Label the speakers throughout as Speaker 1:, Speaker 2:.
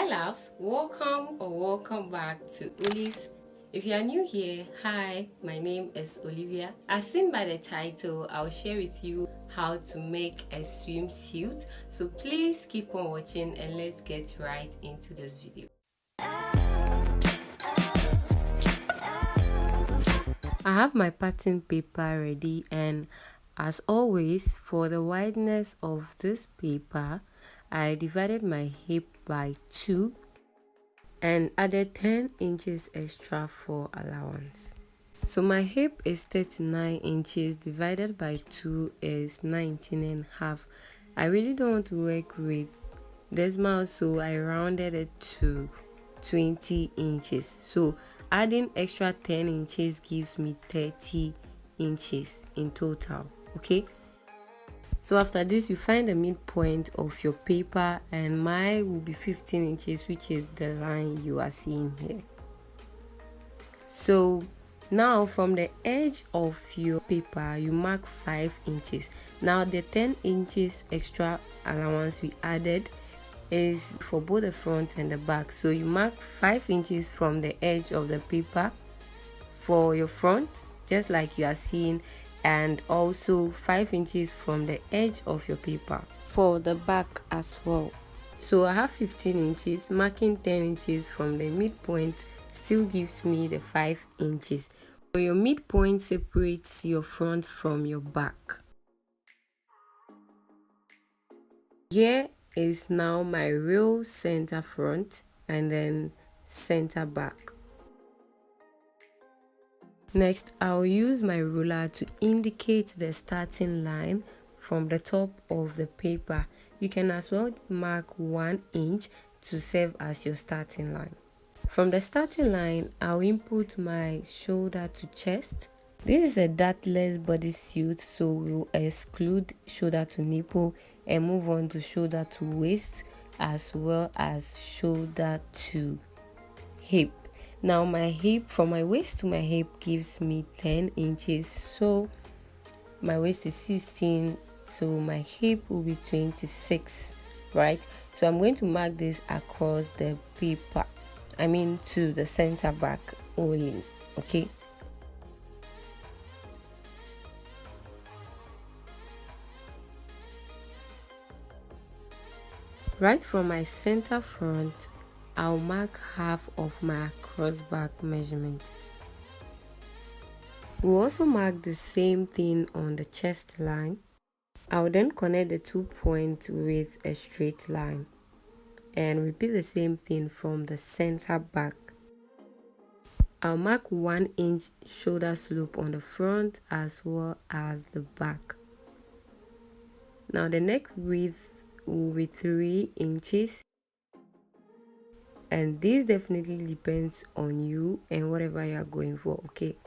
Speaker 1: loves, welcome back to Olives. If you are new here, hi, my name is Olivia. As seen by the title, I'll share with you how to make a swimsuit. So please keep on watching and let's get right into this video. I have my pattern paper ready, and as always, for the wideness of this paper, I divided my hip by 2 and added 10 inches extra for allowance. So my hip is 39 inches divided by 2 is 19.5. I really don't want to work with decimal, so I rounded it to 20 inches. So adding extra 10 inches gives me 30 inches in total. Okay, so after this, you find the midpoint of your paper, and mine will be 15 inches, which is the line you are seeing here. So now from the edge of your paper, you mark 5 inches. Now the 10 inches extra allowance we added is for both the front and the back. So you mark 5 inches from the edge of the paper for your front, just like you are seeing, and also 5 inches from the edge of your paper for the back as well. So I have 15 inches. Marking 10 inches from the midpoint still gives me the 5 inches. So your midpoint separates your front from your back. Here is now my real center front and then center back. Next, I'll use my ruler to indicate the starting line from the top of the paper. You can as well mark 1 inch to serve as your starting line. From the starting line, I'll input my shoulder to chest. This is a dartless bodysuit, so we'll exclude shoulder to nipple and move on to shoulder to waist as well as shoulder to hip. Now my hip, from my waist to my hip, gives me 10 inches. So my waist is 16, so my hip will be 26, right? So I'm going to mark this across the paper, I mean to the center back only, okay? Right from my center front, I'll mark half of my crossback measurement. We'll also mark the same thing on the chest line. I'll then connect the 2 points with a straight line and repeat the same thing from the center back. I'll mark 1 inch shoulder slope on the front as well as the back. Now the neck width will be 3 inches. And this definitely depends on you and whatever you are going for, okay?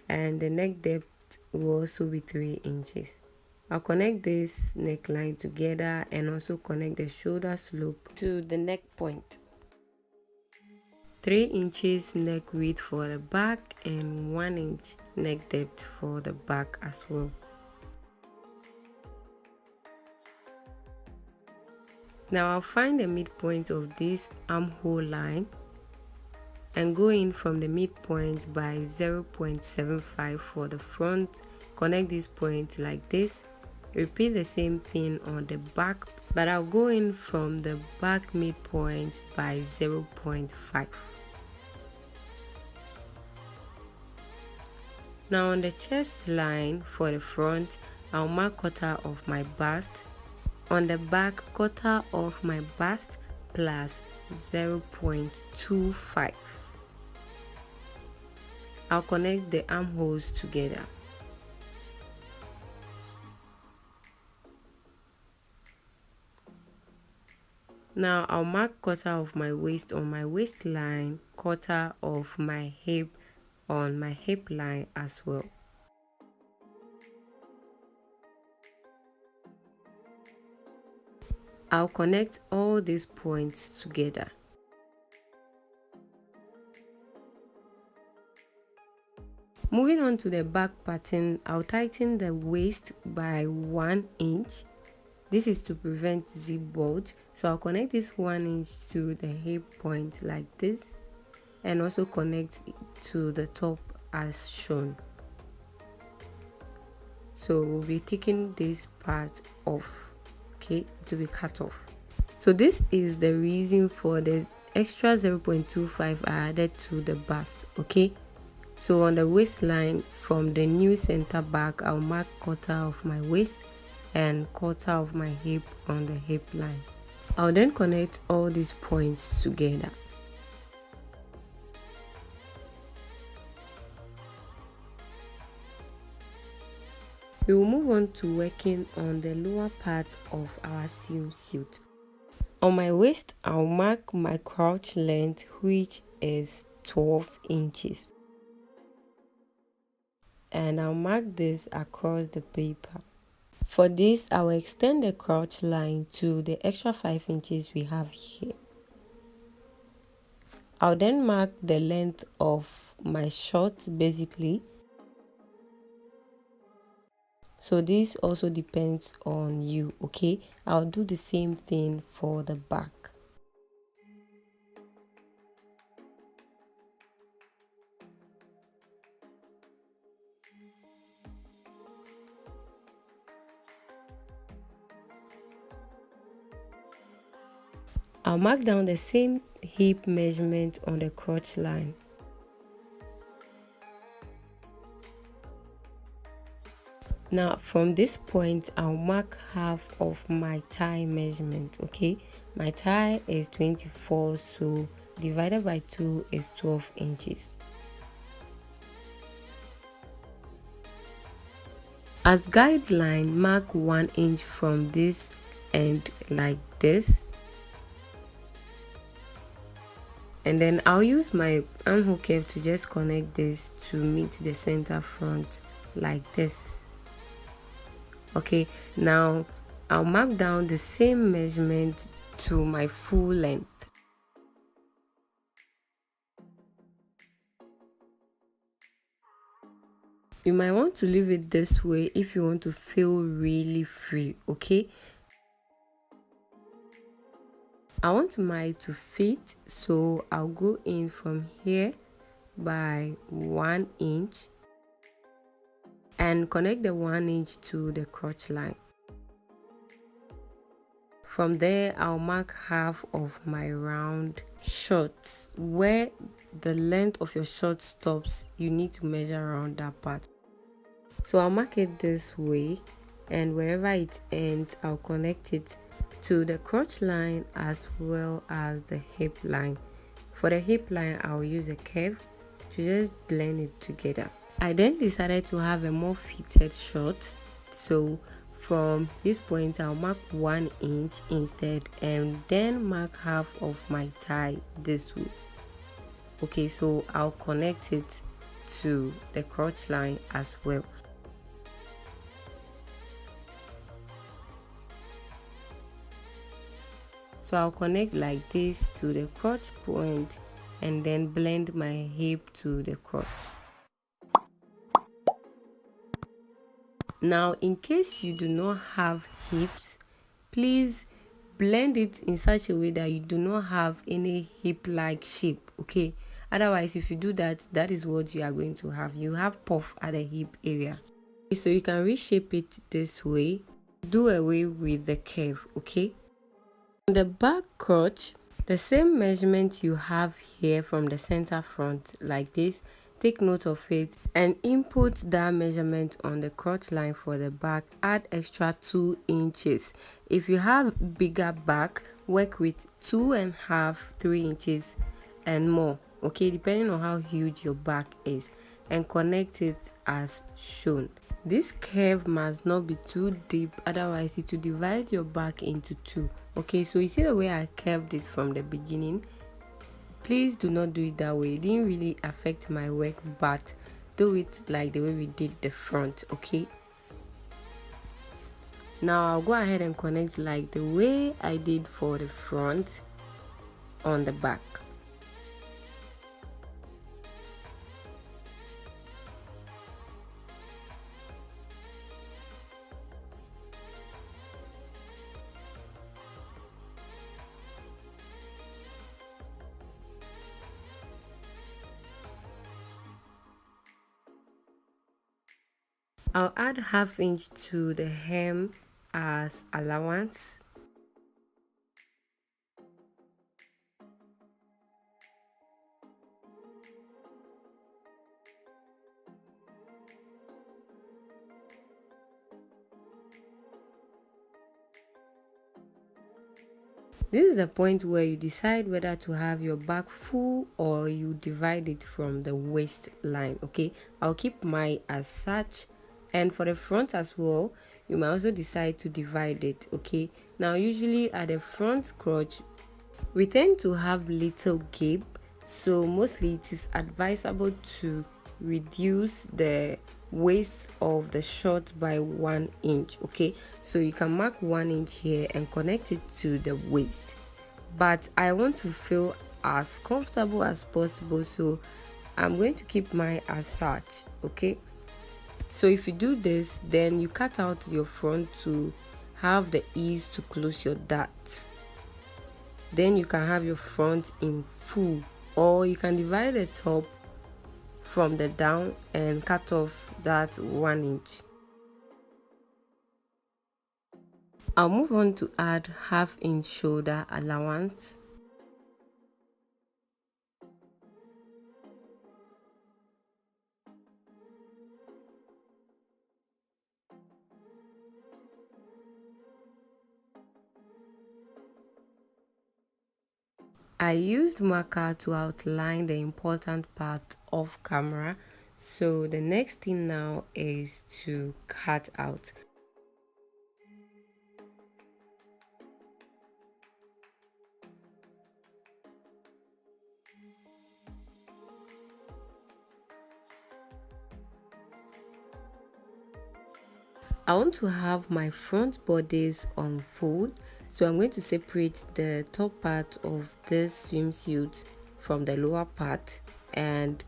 Speaker 1: And the neck depth will also be 3 inches. I'll connect this neckline together and also connect the shoulder slope to the neck point. 3 inches neck width for the back and 1 inch neck depth for the back as well. Now I'll find the midpoint of this armhole line and go in from the midpoint by 0.75 for the front. Connect this point like this. Repeat the same thing on the back, but I'll go in from the back midpoint by 0.5. Now on the chest line for the front, I'll mark quarter of my bust. On the back, quarter of my bust plus 0.25. I'll connect the armholes together. Now I'll mark quarter of my waist on my waistline, quarter of my hip on my hip line as well. I'll connect all these points together. Moving on to the back pattern, I'll tighten the waist by 1 inch This is to prevent zip bulge. So I'll connect this 1 inch to the hip point like this, and also connect to the top as shown. So we'll be taking this part off, okay, to be cut off. So this is the reason for the extra 0.25 I added to the bust, okay. So on the waistline, from the new center back, I'll mark quarter of my waist and quarter of my hip on the hip line. I'll then connect all these points together. We will move on to working on the lower part of our swimsuit. On my waist, I'll mark my crotch length, which is 12 inches. And I'll mark this across the paper. For this, I will extend the crotch line to the extra 5 inches we have here. I'll then mark the length of my short basically. So this also depends on you, okay? I'll do the same thing for the back. I'll mark down the same hip measurement on the crotch line. Now from this point, I'll mark half of my thigh measurement, okay? My thigh is 24, so divided by 2 is 12 inches. As guideline, mark 1 inch from this end like this. And then I'll use my armhole curve to just connect this to meet the center front like this. Okay, now I'll mark down the same measurement to my full length. You might want to leave it this way if you want to feel really free, okay? I want mine to fit, so I'll go in from here by 1 inch and connect the 1 inch to the crotch line. From there, I'll mark half of my round shorts. Where the length of your short stops, you need to measure around that part. So I'll mark it this way, and wherever it ends, I'll connect it to the crotch line as well as the hip line. For the hip line, I'll use a curve to just blend it together. I then decided to have a more fitted short, so from this point I'll mark 1 inch instead, and then mark half of my thigh this way. Okay, so I'll connect it to the crotch line as well. So I'll connect like this to the crotch point and then blend my hip to the crotch. Now, in case you do not have hips, please blend it in such a way that you do not have any hip-like shape, okay? Otherwise, if you do that, that is what you are going to have. You have puff at the hip area. So you can reshape it this way. Do away with the curve, okay? The back crotch, the same measurement you have here from the center front like this, take note of it and input that measurement on the crotch line for the back. Add extra 2 inches. If you have bigger back, work with 2.5, 3 inches and more, okay, depending on how huge your back is, and connect it as shown. This curve must not be too deep, otherwise it will divide your back into two. Okay, so you see the way I curved it from the beginning. Please do not do it that way. It didn't really affect my work, but do it like the way we did the front, okay? Now I'll go ahead and connect like the way I did for the front on the back. I'll add ½ inch to the hem as allowance. This is the point where you decide whether to have your back full or you divide it from the waistline. Okay, I'll keep mine as such, and for the front as well, you might also decide to divide it. Okay, now usually at the front crotch we tend to have little gap, so mostly it is advisable to reduce the waist of the short by 1 inch. Okay, so you can mark 1 inch here and connect it to the waist, but I want to feel as comfortable as possible, so I'm going to keep mine as such. Okay, so if you do this, then you cut out your front to have the ease to close your darts. Then you can have your front in full, or you can divide the top from the down and cut off that 1 inch. I'll move on to add ½ inch shoulder allowance. I used marker to outline the important part off camera, so the next thing now is to cut out. I want to have my front bodies unfold, so I'm going to separate the top part of this swimsuit from the lower part, and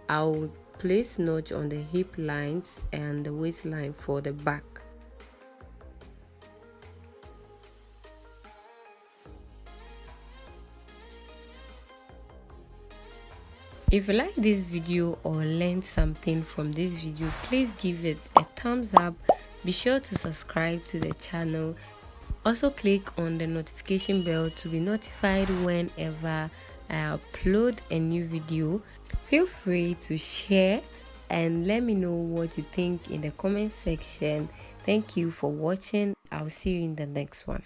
Speaker 1: I'll place notch on the hip lines and the waistline for the back. If you like this video or learned something from this video, please give it a thumbs up. Be sure to subscribe to the channel. Also click on the notification bell to be notified whenever I upload a new video. Feel free to share and let me know what you think in the comment section. Thank you for watching. I'll see you in the next one.